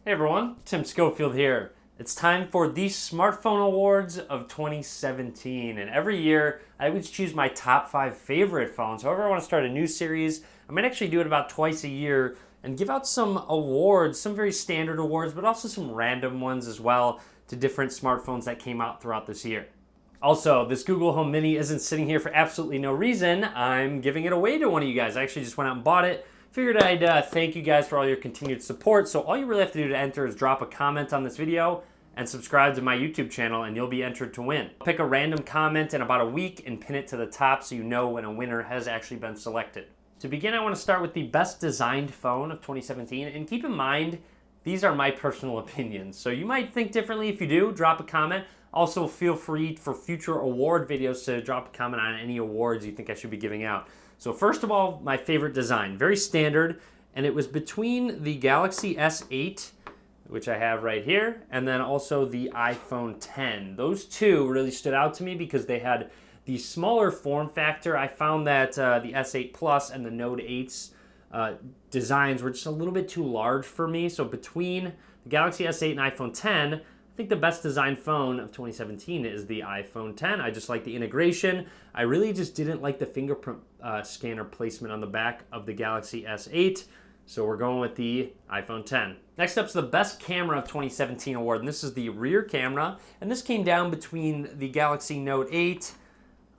Hey everyone, Tim Schofield here. It's time for the Smartphone Awards of 2017, and every year I always choose my top 5 favorite phones. However, I want to start a new series. I might actually do it about twice a year and give out some awards, some very standard awards, but also some random ones as well to different smartphones that came out throughout this year. Also, this Google Home Mini isn't sitting here for absolutely no reason. I'm giving it away to one of you guys. I actually just went out and bought it. Figured I'd thank you guys for all your continued support. So all you really have to do to enter is drop a comment on this video and subscribe to my YouTube channel and you'll be entered to win. Pick a random comment in about a week and pin it to the top so you know when a winner has actually been selected. To begin, I want to start with the best designed phone of 2017, and keep in mind, these are my personal opinions. So you might think differently. If you do, drop a comment. Also, feel free for future award videos to drop a comment on any awards you think I should be giving out. So first of all, my favorite design, very standard, and it was between the Galaxy S8, which I have right here, and then also the iPhone X. Those two really stood out to me because they had the smaller form factor. I found that the S8 Plus and the Note 8's designs were just a little bit too large for me. So between the Galaxy S8 and iPhone X, I think the best designed phone of 2017 is the iPhone X. I just like the integration. I really just didn't like the fingerprint scanner placement on the back of the Galaxy S8. So we're going with the iPhone X. Next up is the best camera of 2017 award, and this is the rear camera. And this came down between the Galaxy Note 8,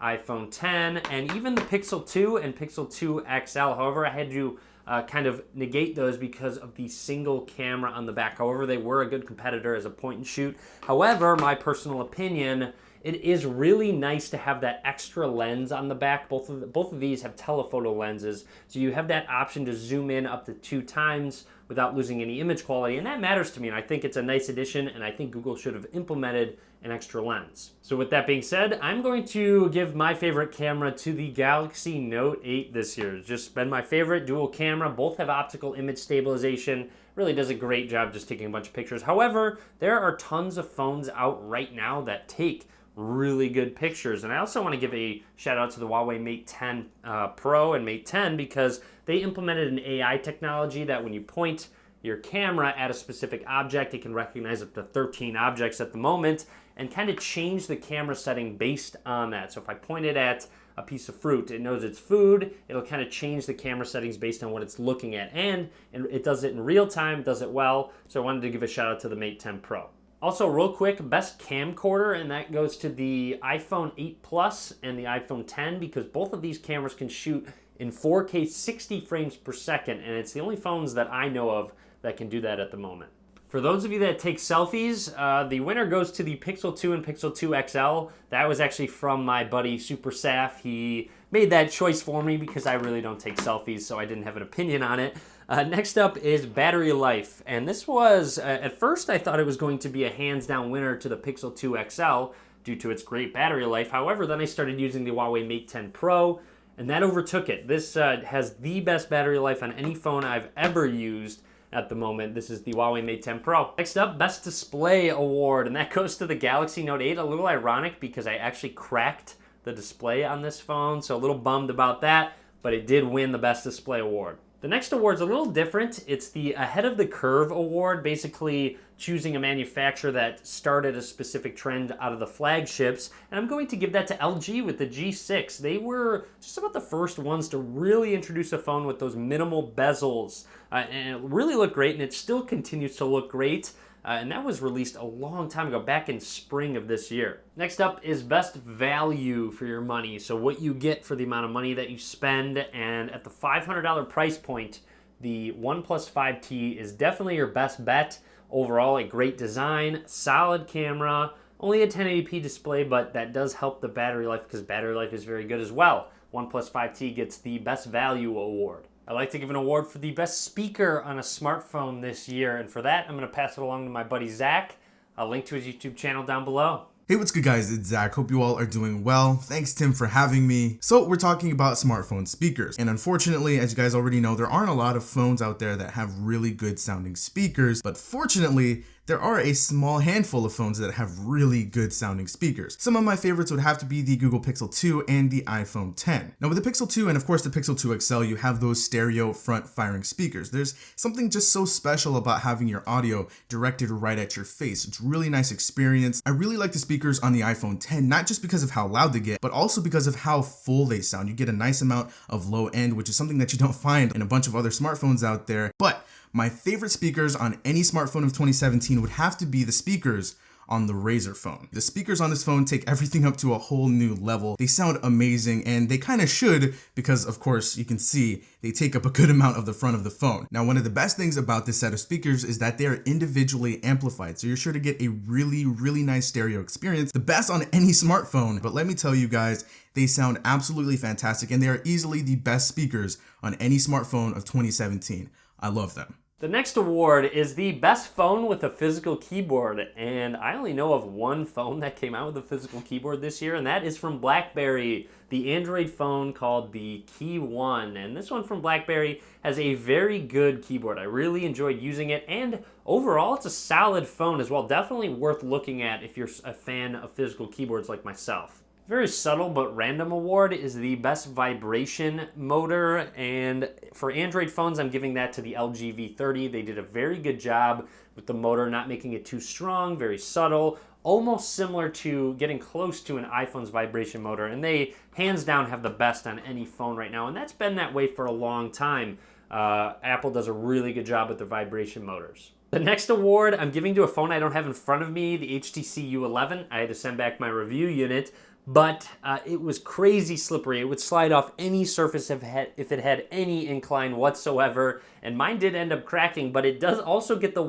iPhone X, and even the Pixel 2 and Pixel 2 XL. However, I had to kind of negate those because of the single camera on the back. However, they were a good competitor as a point and shoot. However, my personal opinion, it is really nice to have that extra lens on the back. Both of these have telephoto lenses, so you have that option to zoom in up to 2 times without losing any image quality, and that matters to me, and I think it's a nice addition, and I think Google should have implemented an extra lens. So with that being said, I'm going to give my favorite camera to the Galaxy Note 8 this year. It's just been my favorite dual camera. Both have optical image stabilization. Really does a great job just taking a bunch of pictures. However, there are tons of phones out right now that take really good pictures. And I also want to give a shout out to the Huawei Mate 10 Pro and Mate 10 because they implemented an AI technology that when you point your camera at a specific object, it can recognize up to 13 objects at the moment and kind of change the camera setting based on that. So if I point it at a piece of fruit, it knows it's food. It'll kind of change the camera settings based on what it's looking at. And it does it in real time, does it well. So I wanted to give a shout out to the Mate 10 Pro. Also, real quick, best camcorder, and that goes to the iPhone 8 Plus and the iPhone X because both of these cameras can shoot in 4K 60 frames per second, and it's the only phones that I know of that can do that at the moment. For those of you that take selfies, the winner goes to the Pixel 2 and Pixel 2 XL. That was actually from my buddy Super Saf. He made that choice for me because I really don't take selfies, so I didn't have an opinion on it. Next up is battery life, and this was, at first I thought it was going to be a hands-down winner to the Pixel 2 XL due to its great battery life. However, then I started using the Huawei Mate 10 Pro, and that overtook it. This has the best battery life on any phone I've ever used at the moment. This is the Huawei Mate 10 Pro. Next up, Best Display Award, and that goes to the Galaxy Note 8. A little ironic because I actually cracked the display on this phone, so a little bummed about that, but it did win the Best Display Award. The next award's a little different. It's the Ahead of the Curve Award, basically choosing a manufacturer that started a specific trend out of the flagships, and I'm going to give that to LG with the G6. They were just about the first ones to really introduce a phone with those minimal bezels, and it really looked great, and it still continues to look great. And that was released a long time ago, back in spring of this year. Next up is best value for your money. So what you get for the amount of money that you spend, and at the $500 price point, the OnePlus 5T is definitely your best bet. Overall, a great design, solid camera, only a 1080p display, but that does help the battery life because battery life is very good as well. OnePlus 5T gets the best value award. I'd like to give an award for the best speaker on a smartphone this year, and for that, I'm going to pass it along to my buddy Zach. I'll link to his YouTube channel down below. Hey, what's good guys, it's Zach. Hope you all are doing well. Thanks Tim for having me. So we're talking about smartphone speakers, and unfortunately, as you guys already know, there aren't a lot of phones out there that have really good sounding speakers, but fortunately, there are a small handful of phones that have really good sounding speakers. Some of my favorites would have to be the Google Pixel 2 and the iPhone 10. Now with the Pixel 2 and of course the Pixel 2 XL, you have those stereo front firing speakers. There's something just so special about having your audio directed right at your face. It's a really nice experience. I really like the speakers on the iPhone 10, not just because of how loud they get, but also because of how full they sound. You get a nice amount of low end, which is something that you don't find in a bunch of other smartphones out there. But my favorite speakers on any smartphone of 2017 would have to be the speakers on the Razr phone. The speakers on this phone take everything up to a whole new level. They sound amazing, and they kind of should, because of course you can see they take up a good amount of the front of the phone. Now, one of the best things about this set of speakers is that they are individually amplified, so you're sure to get a really nice stereo experience, the best on any smartphone. But let me tell you guys, they sound absolutely fantastic, and they are easily the best speakers on any smartphone of 2017. I love them. The next award is the best phone with a physical keyboard, and I only know of one phone that came out with a physical keyboard this year, and that is from BlackBerry, the Android phone called the Key One. And this one from BlackBerry has a very good keyboard. I really enjoyed using it, and overall it's a solid phone as well. Definitely worth looking at if you're a fan of physical keyboards like myself. Very subtle but random award is the best vibration motor, and for Android phones I'm giving that to the LG V30. They did a very good job with the motor, not making it too strong, very subtle, almost similar to getting close to an iPhone's vibration motor, and they hands down have the best on any phone right now, and that's been that way for a long time. Apple does a really good job with their vibration motors. The next award I'm giving to a phone I don't have in front of me, the HTC U11. I had to send back my review unit, but it was crazy slippery. It would slide off any surface if it had any incline whatsoever, and mine did end up cracking, but it does also get the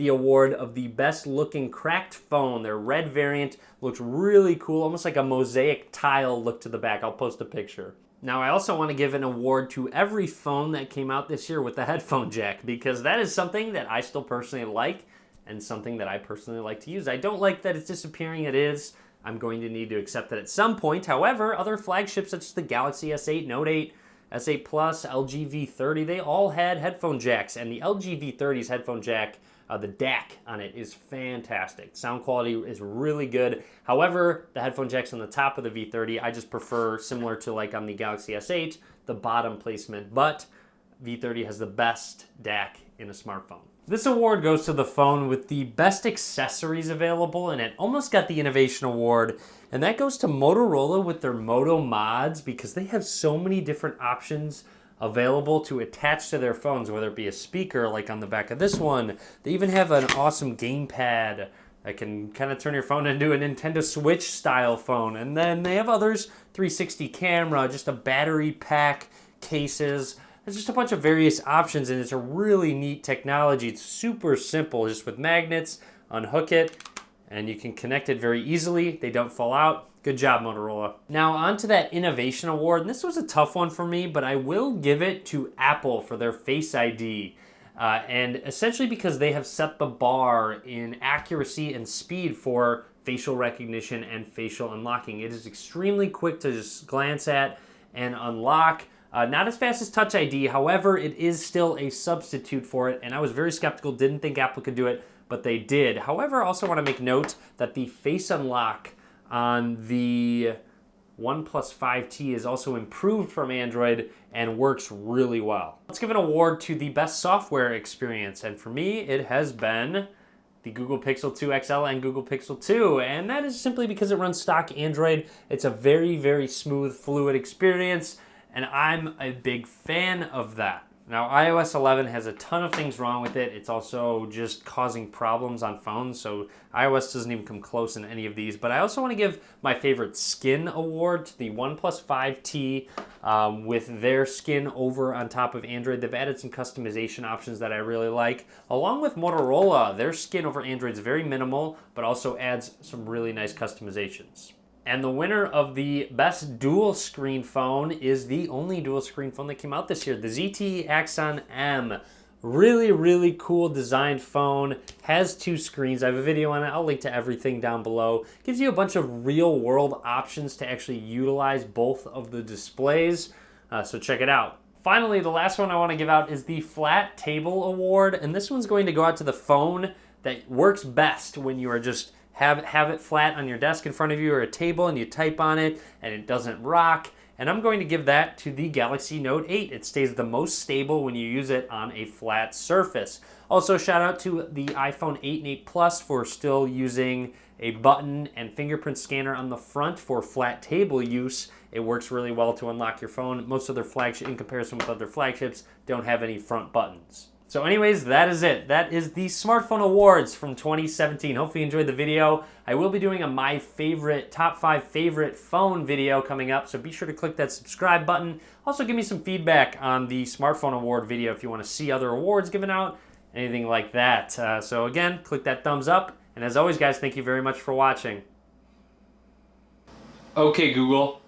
award of the best looking cracked phone. Their red variant looks really cool, almost like a mosaic tile look to the back. I'll post a picture. Now, I also want to give an award to every phone that came out this year with the headphone jack, because that is something that I still personally like and something that I personally like to use. I don't like that it's disappearing. It is. I'm going to need to accept that at some point. However, other flagships such as the Galaxy S8, Note 8, S8 Plus, LG V30, they all had headphone jacks, and the LG V30's headphone jack, the DAC on it is fantastic. Sound quality is really good. However, the headphone jack's on the top of the V30. I just prefer, similar to like on the Galaxy S8, the bottom placement, but V30 has the best DAC in a smartphone. This award goes to the phone with the best accessories available, and it almost got the Innovation Award, and that goes to Motorola with their Moto Mods, because they have so many different options available to attach to their phones, whether it be a speaker like on the back of this one. They even have an awesome gamepad that can kind of turn your phone into a Nintendo Switch style phone, and then they have others, 360 camera, just a battery pack, cases. There's just a bunch of various options, and it's a really neat technology. It's super simple, just with magnets, unhook it, and you can connect it very easily. They don't fall out. Good job, Motorola. Now, on to that Innovation Award, and this was a tough one for me, but I will give it to Apple for their Face ID, and essentially because they have set the bar in accuracy and speed for facial recognition and facial unlocking. It is extremely quick to just glance at and unlock. Not as fast as Touch ID, however, it is still a substitute for it, and I was very skeptical, didn't think Apple could do it, but they did. However, I also want to make note that the Face Unlock on the OnePlus 5T is also improved from Android and works really well. Let's give an award to the best software experience, and for me, it has been the Google Pixel 2 XL and Google Pixel 2, and that is simply because it runs stock Android. It's a very smooth, fluid experience, and I'm a big fan of that. Now, iOS 11 has a ton of things wrong with it. It's also just causing problems on phones, so iOS doesn't even come close in any of these. But I also want to give my favorite skin award to the OnePlus 5T with their skin over on top of Android. They've added some customization options that I really like. Along with Motorola, their skin over Android is very minimal, but also adds some really nice customizations. And the winner of the best dual screen phone is the only dual screen phone that came out this year, the ZTE Axon M. Really cool designed phone, has two screens. I have a video on it. I'll link to everything down below. Gives you a bunch of real world options to actually utilize both of the displays, so check it out. Finally, the last one I want to give out is the Flat Table Award, and this one's going to go out to the phone that works best when you are just have it flat on your desk in front of you or a table and you type on it and it doesn't rock. And I'm going to give that to the Galaxy Note 8. It stays the most stable when you use it on a flat surface. Also, shout out to the iPhone 8 and 8 Plus for still using a button and fingerprint scanner on the front for flat table use. It works really well to unlock your phone. Most other flagships, in comparison with other flagships, don't have any front buttons. So anyways, that is it. That is the Smartphone Awards from 2017. Hopefully you enjoyed the video. I will be doing a my favorite, top 5 favorite phone video coming up, so be sure to click that subscribe button. Also give me some feedback on the Smartphone Award video if you want to see other awards given out, anything like that. So again, click that thumbs up. And as always, guys, thank you very much for watching. Okay, Google.